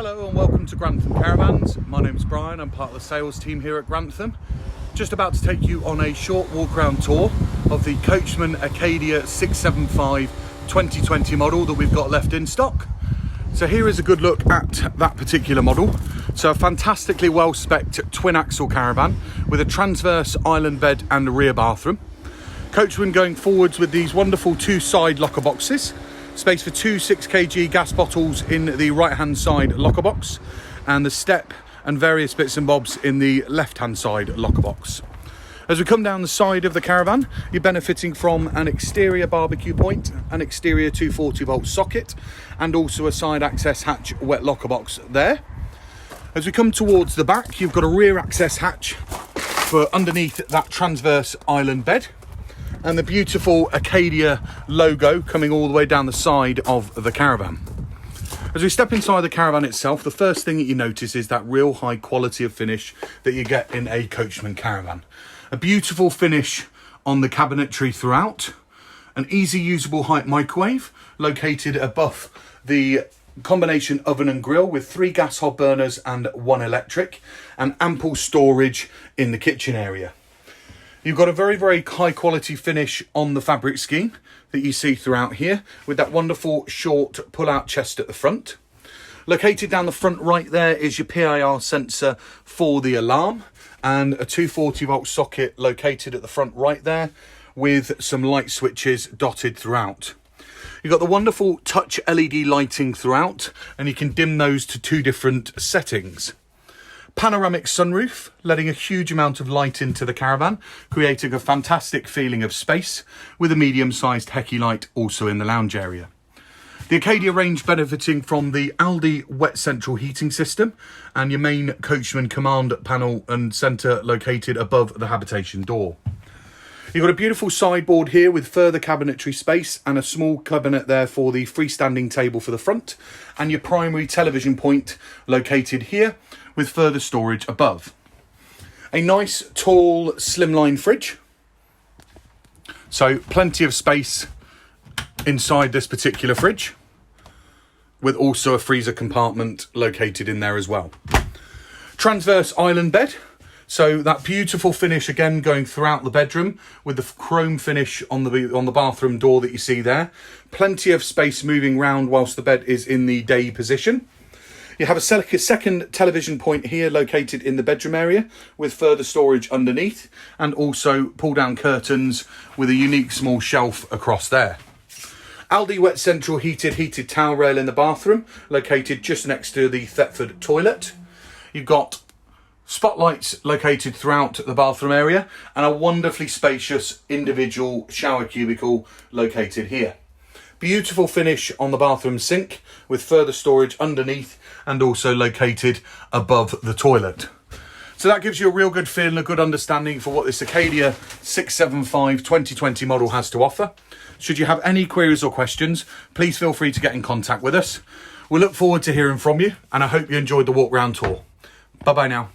Hello and welcome to Grantham Caravans. My name's Brian, I'm part of the sales team here at Grantham. Just about to take you on a short walk around tour of the Coachman Acadia 675 2020 model that we've got left in stock. So here is a good look at that particular model. So a fantastically well spec'd twin axle caravan with a transverse island bed and a rear bathroom. Coachman going forwards with these wonderful two side locker boxes. Space for two 6kg gas bottles in the right hand side locker box, and the step and various bits and bobs in the left hand side locker box. As we come down the side of the caravan, you're benefiting from an exterior barbecue point, an exterior 240 volt socket, and also a side access hatch wet locker box there. As we come towards the back, you've got a rear access hatch for underneath that transverse island bed, and the beautiful Acadia logo coming all the way down the side of the caravan. As we step inside the caravan itself, the first thing that you notice is that real high quality of finish that you get in a Coachman caravan. A beautiful finish on the cabinetry throughout, an easy usable height microwave located above the combination oven and grill with 3 gas hob burners and 1 electric, and ample storage in the kitchen area. You've got a very, very high quality finish on the fabric scheme that you see throughout here, with that wonderful short pull-out chest at the front. Located down the front right there is your PIR sensor for the alarm, and a 240 volt socket located at the front right there with some light switches dotted throughout. You've got the wonderful touch LED lighting throughout, and you can dim those to 2 different settings. Panoramic sunroof, letting a huge amount of light into the caravan, creating a fantastic feeling of space, with a medium-sized Hecky light also in the lounge area. The Acadia range benefiting from the Aldi wet central heating system, and your main Coachman command panel and centre located above the habitation door. You've got a beautiful sideboard here with further cabinetry space and a small cabinet there for the freestanding table for the front, and your primary television point located here with further storage above. A nice tall slimline fridge, so plenty of space inside this particular fridge, with also a freezer compartment located in there as well. Transverse island bed, so that beautiful finish again going throughout the bedroom with the chrome finish on the bathroom door that you see there. Plenty of space moving round whilst the bed is in the day position. You have a second television point here located in the bedroom area with further storage underneath, and also pull down curtains with a unique small shelf across there. Aldi wet central heated towel rail in the bathroom located just next to the Thetford toilet. You've got spotlights located throughout the bathroom area, and a wonderfully spacious individual shower cubicle located here. Beautiful finish on the bathroom sink with further storage underneath and also located above the toilet. So that gives you a real good feel and a good understanding for what this Acadia 675 2020 model has to offer. Should you have any queries or questions, please feel free to get in contact with us. We look forward to hearing from you, and I hope you enjoyed the walk round tour. Bye bye now.